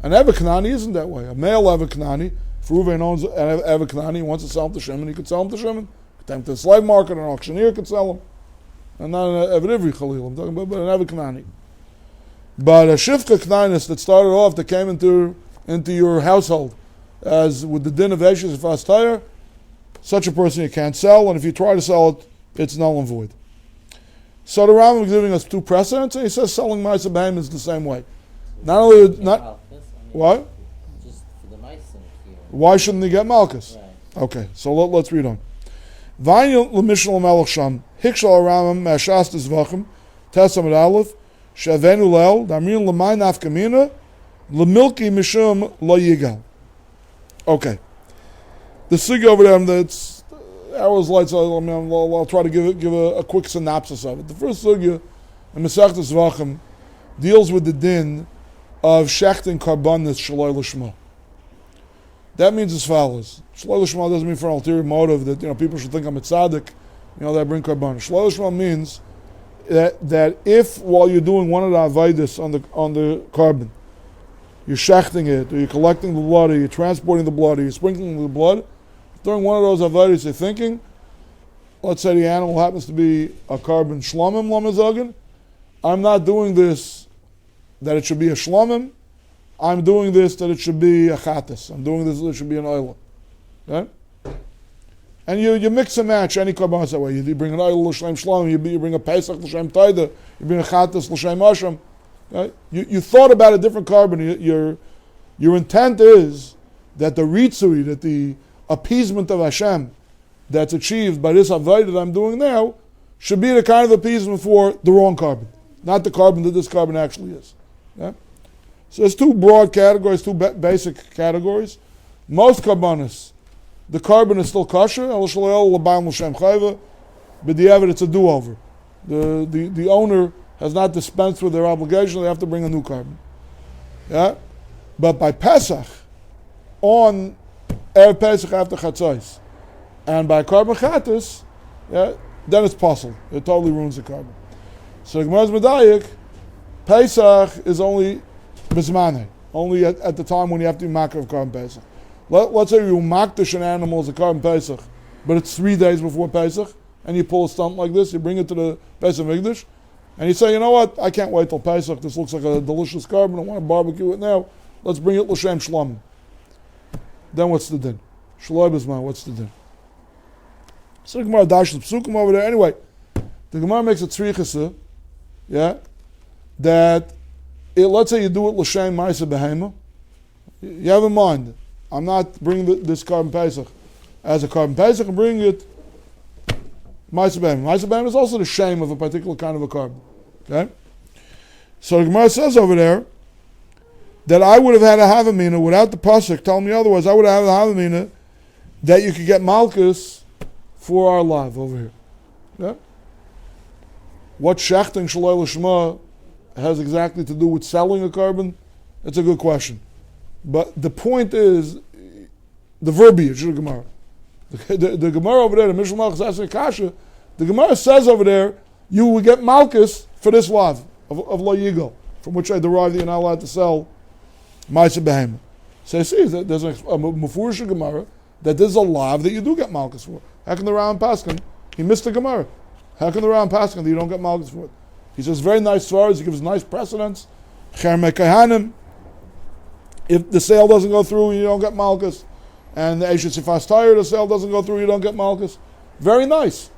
an Eved Kanani isn't that way. A male Eved Kanani, if Reuven owns an Eved Kanani, he wants to sell him to Shimon, he could sell him to Shimon. Attempt to the slave market, an auctioneer could sell him. And not an Eved Ivri Khalil, I'm talking about but an Eved Kanani. But a Shivka Knanis that started off, that came into your household, as with the din of Eshes Sifas tire, such a person you can't sell, and if you try to sell it, it's null and void. So the Rambam is giving us two precedents, and he says selling Maaser Behem is the same way. Not only what? Just for the mice in here. Why shouldn't he get Malchus? Right. Okay, so let's read on. Vayil l'mishal melech sham hikshal Rambam me'ashas tzvachim tesam et aleph shavenu lel damrin l'may nafkamina l'milki mishum lo yigal. Okay, the sugya over there that's hours lights. I'll try to give a quick synopsis of it. The first sugya in Masechtas Zvachim deals with the din of shechting karbanis shaloi l'shma. That means as follows: shaloi l'shma doesn't mean for an ulterior motive that people should think I'm a tzaddik, that I bring karbanis. Shaloi l'shma means that if while you're doing one of the avodas on the carbon, you're shechting it, or you're collecting the blood, or you're transporting the blood, or you're sprinkling the blood, during one of those avodas you're thinking, let's say the animal happens to be a carbon shlomim lamazogin, I'm not doing this that it should be a shlomim, I'm doing this that it should be a chatas, I'm doing this that it should be an oila. Okay? And you mix and match any carbon that way. You bring an oil l'shem shlomim, you bring a pesach l'shem taida, you bring a chatas l'shem asham. Okay? You thought about a different carbon. Your intent is that the ritzui, that the appeasement of Hashem that's achieved by this avodah that I'm doing now should be the kind of appeasement for the wrong carbon, not the carbon that this carbon actually is. Yeah? So there's two broad categories, two basic categories. Most carbonis, the carbon is still kosher, but the it's a do-over. The owner has not dispensed with their obligation, they have to bring a new carbon. Yeah? But by Pesach, on Erev Pesach after Chatzos, and by carbon chatas, then it's possible. It totally ruins the carbon. So the Gemara's Medayik, Pesach is only Bismaneh, only at the time when you have to be makar of carbon Pesach. Let's say you makdish an animal as a carbon Pesach, but it's 3 days before Pesach, and you pull a stunt like this, you bring it to the Pesach Mikdash, and you say, you know what, I can't wait till Pesach, this looks like a delicious carbon, I want to barbecue it now, let's bring it l'shem shlomim. Then what's the din? Shaloi b'zman, what's the din? So the Gemara dashes the psukim over there. Anyway, the Gemara makes a tzrichasa, that let's say you do it l'shem Maaser Behema. You have in mind, I'm not bringing this carbon Pesach as a carbon Pesach, I'm bringing it Maaser Behema. Maaser Behema is also the shame of a particular kind of a carbon. Okay? So the Gemara says over there that I would have had a havamina without the pasuk telling me otherwise. I would have had a havamina that you could get malchus for our live over here. Yeah? What shechting shaloi l'shma has exactly to do with selling a carbon? It's a good question. But the point is the verbiage of the Gemara. The Gemara over there, the Mishnah Malchus asking Kasha, the Gemara says over there, you will get malchus for this lav of lo yigal, from which I derive that you're not allowed to sell Maaser Behema. So you see, there's a Mefurish Gemara that there's a lav that you do get malchus for. How can the Ram Paskin? He missed the Gemara. How can the Ram Paskin that you don't get malchus for it? He says very nice svaras. He gives nice precedents. If the sale doesn't go through, you don't get malchus. And the Eshes Sifas tire, the sale doesn't go through, you don't get malchus. Very nice.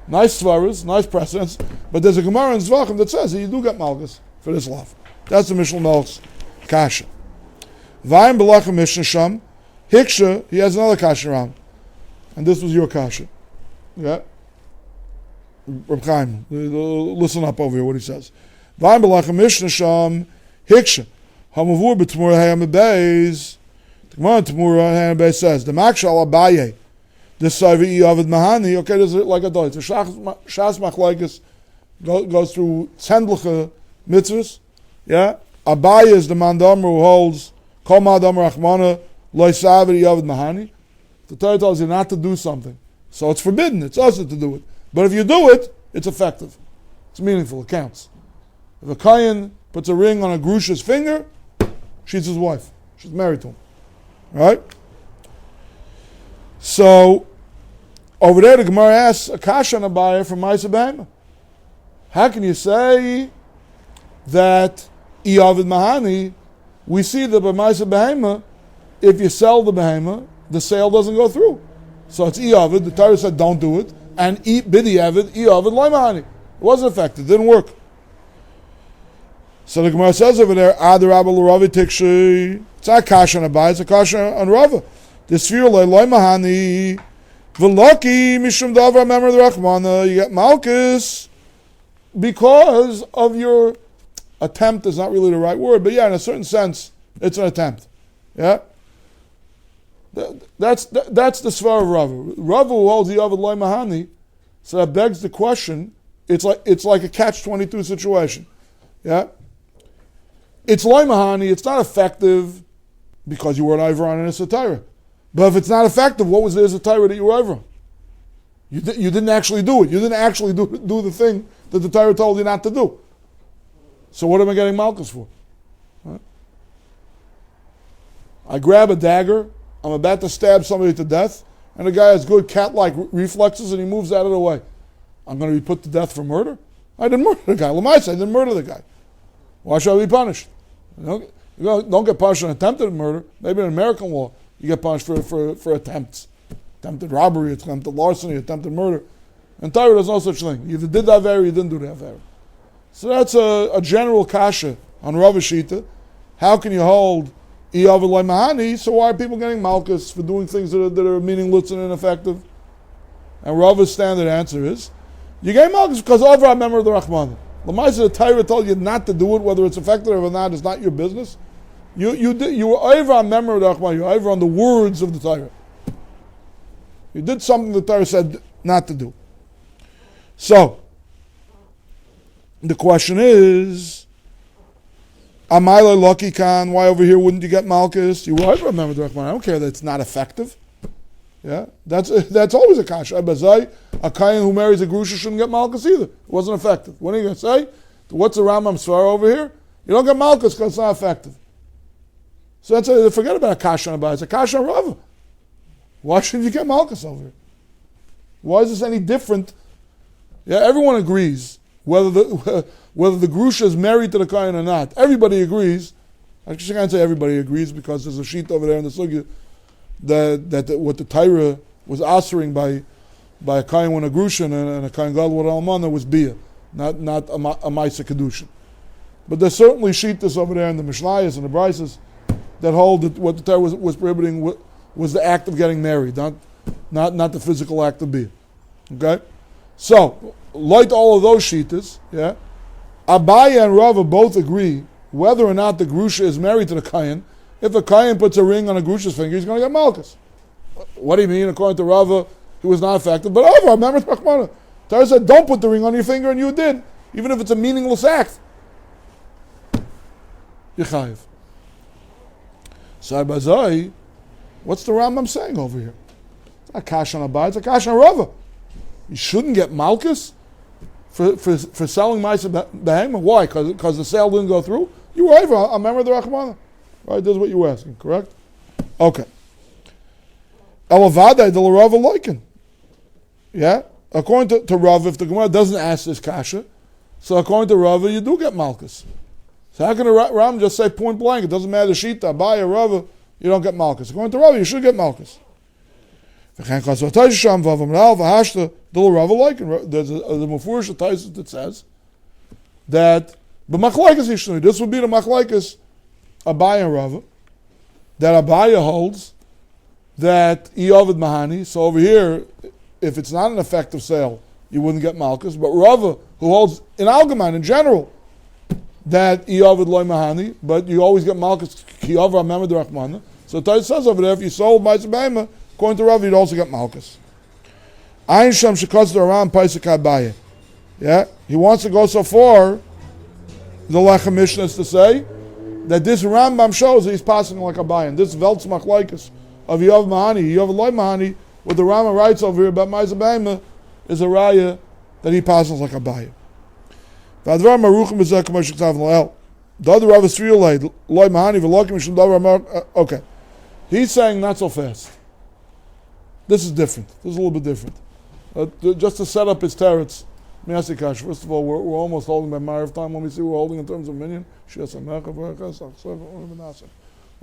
Nice svaras, nice precedents. But there's a Gemara in Zvachim that says that you do get malchus for this lav. That's the Mishnah Melch's kasha. Vayim Belachem Mishnah Sham, Hiksha, he has another kasha around. And this was your kasha. Yeah? Reb Chaim, listen up over here what he says. Vayim Belachem Mishnah Sham, Hiksha, Hamavur B'Tmura Hayam Beis, the Gemara Tmura Hayam Beis says, the Makshal Abaye, the Savi Yavid Mahani, okay, this is like a doy. The Shas Machlaikis goes through Tzendliche Mitzvos, yeah? Abaye is the Mandamar who holds Kol Ma'adam Rachmana Lo Savi Yavid Mahani. The Torah tells you not to do something. So it's forbidden, it's also to do it. But if you do it, it's effective. It's meaningful, it counts. If a Kayan puts a ring on a Grusha's finger, she's his wife. She's married to him. Right? So, over there the Gemara asks a kasha on a buyer from Maaser Behema. How can you say that Iavid Mahani, we see that by Maaser Behema, if you sell the Behema, the sale doesn't go through. So it's Iavid, the Torah said don't do it, and Bidi Avid, Iavid Loy Mahani. It wasn't effective, it didn't work. So the Gemara says over there, Ad Rabbi L'Ravi Tikshi, it's not a kasha on a buyer, it's a kasha on Rava. The sphere Loy Mahani, V'loki Mishum Davra Memor Rachmana, you get Malchus, because of your attempt is not really the right word, but yeah, in a certain sense, it's an attempt. Yeah? That's the Svar of Rava. Rava who holds the Yavid Loy Mahani, so that begs the question, it's like a catch-22 situation. Yeah? It's Loy Mahani, it's not effective because you were an Ivor on an Isatira. But if it's not effective, what was the Isatira that you were Ivor on? You didn't actually do it. You didn't actually do the thing that the Torah told you not to do. So what am I getting Malchus for? Right? I grab a dagger, I'm about to stab somebody to death, and the guy has good cat-like reflexes and he moves out of the way. I'm going to be put to death for murder? I didn't murder the guy. Lamaisa, I didn't murder the guy. Why should I be punished? You don't get punished on attempted murder. Maybe in American law, you get punished for attempts. Attempted robbery, attempted larceny, attempted murder. In Torah, there's no such thing. You either did that very, you didn't do that very. So that's a general kasha on Rav Shita. How can you hold Iyav Eloi Mahani? So why are people getting Malchus for doing things that are meaningless and ineffective? And Rav's standard answer is, you get Malchus because over a member of the Rahman. Lamaisa, the Torah told you not to do it, whether it's effective or not is not your business. You were over a member of the Rahman. You were over on the words of the Torah. You did something the Torah said not to do. So, the question is, Amaila Lucky Khan, why over here wouldn't you get Malchus? You will remember the Rahman. I don't care that it's not effective. Yeah, that's always a kasha. A Kayan who marries a Grusha shouldn't get Malchus either. It wasn't effective. What are you going to say? What's the Rambam Svar over here? You don't get Malchus because it's not effective. So that's forget about a kasha on a it's a kasha on Rava. Why shouldn't you get Malchus over here? Why is this any different? Yeah, everyone agrees whether the Grusha is married to the Kayan or not. Everybody agrees. Actually, I can't say everybody agrees because there's a sheet over there in the sugya that what the Torah was answering by a Kayan when a Grusha and a Kayan Gadol with Almana was Bia, not a Maaser Kedushin. But there's certainly sheetas over there in the Mishnayos and the Brises that hold that what the Torah was prohibiting was the act of getting married, not the physical act of Bia. Okay? So, like all of those sheetas, yeah, Abaya and Rava both agree whether or not the Grusha is married to the Kayan. If a Kayan puts a ring on a Grusha's finger, he's going to get Malchus. What do you mean? According to Rava, he was not effective. But over, remember Rachmana. Torah said, don't put the ring on your finger, and you did, even if it's a meaningless act. Yechayev. So Abazai, what's the Rambam saying over here? It's not Kash on Abay, it's a Kash on Rava. You shouldn't get Malchus for selling Maaser Behema. Why? Because the sale didn't go through? You were over. I remember the Rachmana. Right, this is what you were asking, correct? Okay. Elavadai de la Rava Loikin. Yeah? According to Rava, if the Gemara doesn't ask this kasha, so according to Rava, you do get Malchus. So how can the Ram just say point blank, it doesn't matter Shita, Abaya, Rava, you don't get Malchus. According to Rava, you should get Malchus. There's a Mufurish Taisus that says that the Machlaikas, this would be the Machlaikas Abaya and Rava, that Abaya holds that Iovid Mahani, so over here, if it's not an effective sale, you wouldn't get Malchus, but Rava, who holds in Algeman in general, that Iovid Loy Mahani, but you always get Malchus, Kiyavra Memad Rachmana. So it says over there, if you sold Maaser Behema, according to Rava, you'd also get Malchus. Ein Sham Shekaz Aram Paisik Abaya. Yeah, he wants to go so far, the Lechem Mishnah is to say, that this Rambam shows that he's passing like a Bayan. This Veltz Machlaikas of Yov Mahani, Yov Loy Mahani, what the Rambam writes over here about Maaser Behema is a raya that he passes like a Bayan. V'advar maruchim b'zeh k'mo shektav l'el. The other Rav Yisrael loy mahani v'lokim mishum davar amar. Okay, he's saying not so fast. This is different. This is a little bit different. Just to set up his teretz. First of all, we're almost holding by Ma'ariv time. Let me see what we're holding in terms of minyan.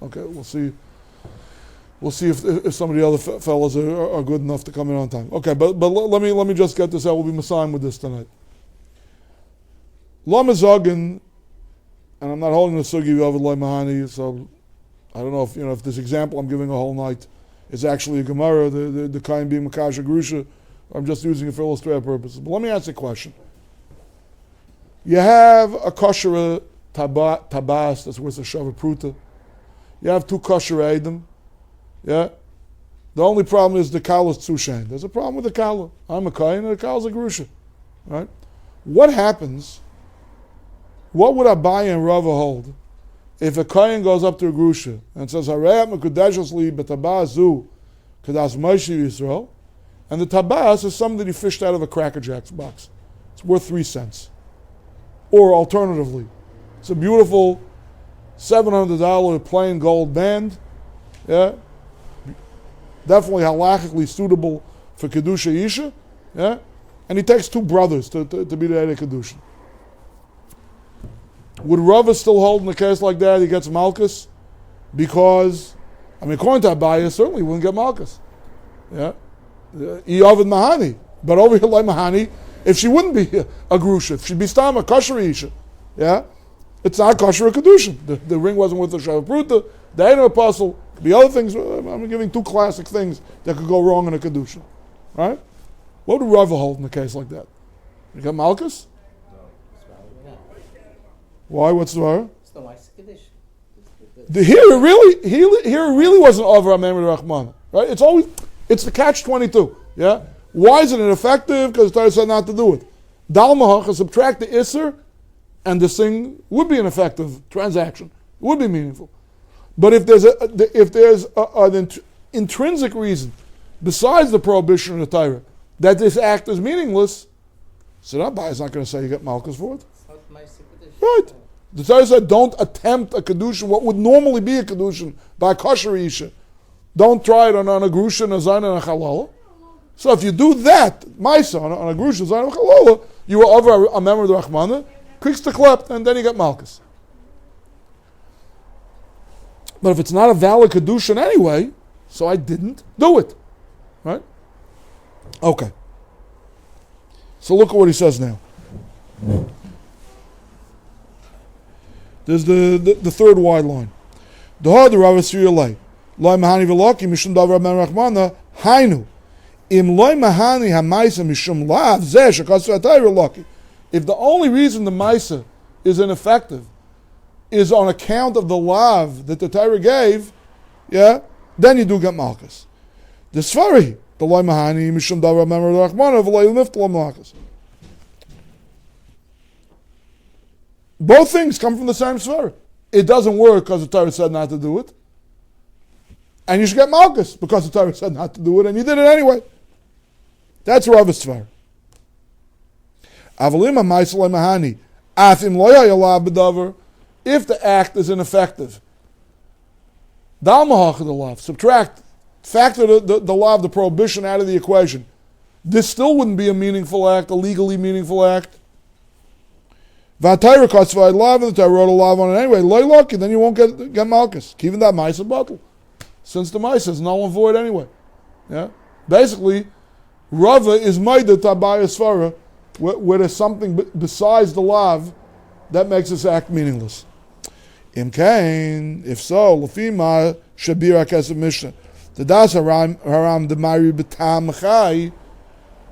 Okay, we'll see. We'll see if some of the other fellows are good enough to come in on time. Okay, but let me just get this out. We'll be Masayim with this tonight. Lo mezagin, and I'm not holding the sugi of loy mahani, so I don't know if this example I'm giving a whole night is actually a Gemara, the kind being Makasha Grusha. I'm just using it for illustrative purposes. But let me ask a question. You have a kosher tabas that's worth a shava pruta. You have 2 kosher eidim. Yeah? The only problem is the kala is tzushain. There's a problem with the kala. I'm a kain and the kala's a grusha. Right? What happens? What would Abaye and Rava hold if a kain goes up to a grusha and says, Harayat mekudeshos li b'tabazu kadas Moshe Yisrael, and the tabas is something that he fished out of a Cracker Jacks box. It's worth 3 cents. Or alternatively, it's a beautiful $700 plain gold band. Yeah, definitely halachically suitable for kedusha isha. Yeah, and he takes 2 brothers to be the head of kedusha. Would Rava still hold in a case like that? He gets malchus because, according to Abaye, certainly he wouldn't get malchus. Yeah. Yovid Mahani, but over here like Mahani, if she wouldn't be a grusha, if she'd be stama kosher isha, yeah, it's not kosher kedushin. The ring wasn't with the shavapruta. The ain't apostle. Could be other things. I'm giving 2 classic things that could go wrong in a kedushin, right? What would Rava hold in a case like that? You got malchus? No. Why? What's the matter? It's the Maaser Kaddish. Here it really wasn't over Amen Rahman, right? It's the catch-22, yeah? Why isn't it effective? Because the Torah said not to do it. Dal Mahach, subtract the Isser, and this thing would be an effective transaction. It would be meaningful. But if there's an intrinsic reason, besides the prohibition of the Torah, that this act is meaningless, so Rabbi is not going to say you get malchus for it. It's not Maaser Kaddish. Right. The Torah said don't attempt a kedushin, what would normally be a kedushin, by kosher isha. Don't try it on a grusha, and a zayin, and a chalala. So if you do that, Maaser, on a grusha, zayin, and a chalala, you will over a member of the Rachmana, kicks the klept, and then you get malchus. But if it's not a valid kedushin anyway, so I didn't do it. Right? Okay. So look at what he says now. There's the third wide line. The Rav Yisrael loy mahani v'loki mishum davar ben rachmana hainu im loy mahani ha'maisa mishum lav zeh shekasu atayra loki. If the only reason the maisa is ineffective is on account of the lav that the Torah gave, yeah, then you do get malchus. The Sfari, the loy mahani mishum davar ben rachmana v'loy niftal malchus. Both things come from the same Sfari. It doesn't work because the Torah said not to do it. And you should get malchus because the Torah said not to do it, and you did it anyway. That's Rava's Sfar. Avalima Maaser Mahani. Afim lo yalav b'davar. If the act is ineffective, dal mahach the lav. Subtract, factor the law of the prohibition out of the equation. This still wouldn't be a meaningful act, a legally meaningful act. V'atayra kasvay lav, and the Torah wrote a lav on it anyway. Lo lucky, then you won't get malchus. Even that Maaser bottle. Since the Maaser is null and void anyway. Yeah? Basically, Rava is Maida Tabaya Svara, where there's something besides the lav that makes this act meaningless. Im Kain, if so, Lafima Shabira Kesef Mishnah. The Das Haram the Mari B'Tam Chai,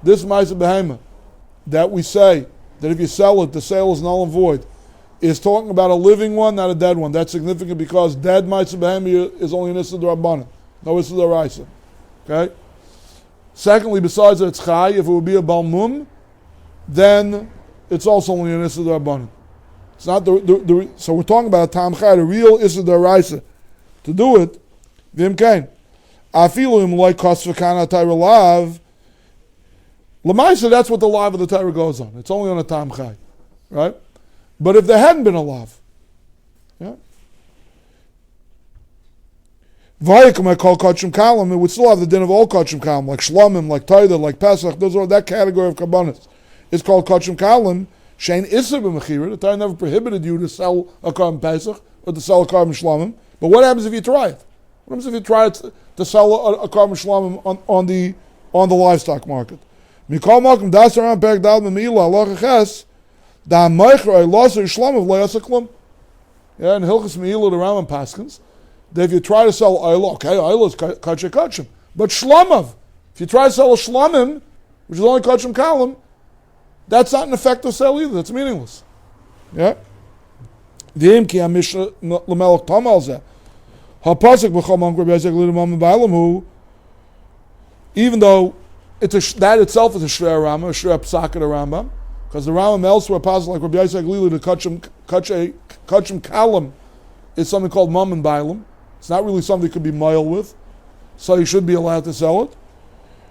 this Maaser Behema, that we say that if you sell it, the sale is null and void, is talking about a living one, not a dead one. That's significant because dead Maaser Behema is only an Issa D'Rabbanan, no Issa D'Oraisa. Okay? Secondly, besides that it's Chai, if it would be a Balmum, then it's also only an Issa D'Rabbanan. It's not so we're talking about a Tam Chai, the real Issa D'Oraisa. To do it, Vim Kain. Afilu im loy kos v'kana Torah lav. L'maisa, that's what the lav of the Torah goes on. It's only on a Tam Chai. right? But if there hadn't been a lav, yeah, Vayikum I call kachim kalam, it would still have the din of all kachim kalam, like shlamim, like taida, like pesach. Those are that category of kabbanis. It's called kachim kalam. Shein isser b'mechira. The Torah never prohibited you to sell a carbon pesach or to sell a carbon shlamim. But what happens if you try it? What happens if you try to sell a carbon shlamim on the livestock market? Mikol malkum das around perek dal b'meila halacha ches da meicher ay loser shlamim lo yasa klum. Yeah, in Hilchas Meila the Rambam paskins that if you try to sell oil, okay, oil is kachim. But shlamav, if you try to sell a shlamim, which is only kachim kalam, that's not an effective sale either. That's meaningless. Yeah. V'im ki ha'mishna l'melech tamal zeh. Ha'pasik b'chol man Rabbi Isaac l'damam b'alam even though that itself is a shver Rambam, a shver psak of the Rambam, because the Rambam elsewhere passes like Rabbi Isaac Lili to kachim kalam is something called mum and bailam. It's not really something you could be mile with, so you should be allowed to sell it.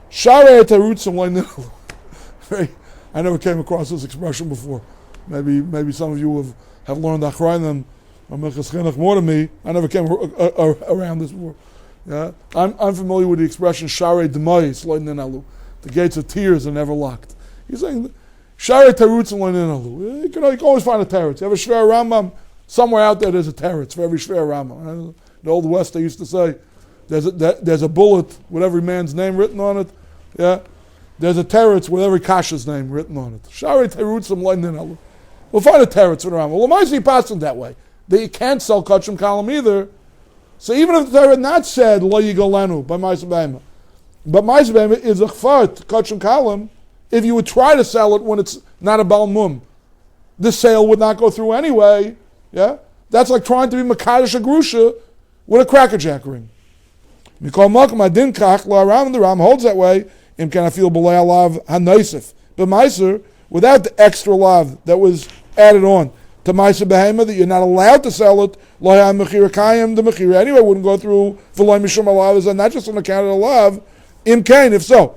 Sharei terutzim lo'ninalu. I never came across this expression before. Maybe some of you have learned Achrayim or Minchat Chinuch more than me. I never came around this before. Yeah, I'm familiar with the expression Sharei Demayis lo'ninalu. The gates of tears are never locked. He's saying Sharei terutzim lo'ninalu. You can always find a teretz. You have a shver Rambam. Somewhere out there, there's a teretz for every shver Rambam. The Old West, they used to say, there's a bullet with every man's name written on it. Yeah, there's a teretz with every kasha's name written on it. Shari terutzim lo'ninalu. We'll find a teretz for the Rambam. Well, Maaser passing that way. That you can't sell kachim kalam either. So even if the Torah had not said lo yigolenu by Maaser Behema, but Maaser Behema is a chfar kachim kalam, if you would try to sell it when it's not a bal mum, the sale would not go through anyway. Yeah, that's like trying to be makadosh a grusha with a crackerjack ring. Mikol malkum adin kach la Ram, the Ram holds that way. Im can I feel b'lei alav hanaisif, but Maaser without the extra lav that was added on to Maaser Behema that you're not allowed to sell it. Lo mechira kayim, the mechira anyway wouldn't go through v'loi mishum alav, and not just on account of the lav. Im kain, if so,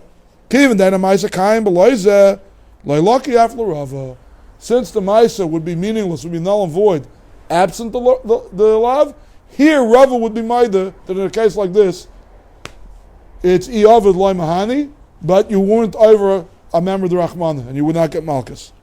even then a Maaser kayim b'loi zeh lo loki af l'rava. Since the Maaser would be meaningless, would be null and void, absent the lav, here Rava would be maida that in a case like this, it's Iyavad loy mahani, but you weren't over a member of the Rahman, and you would not get Malchus.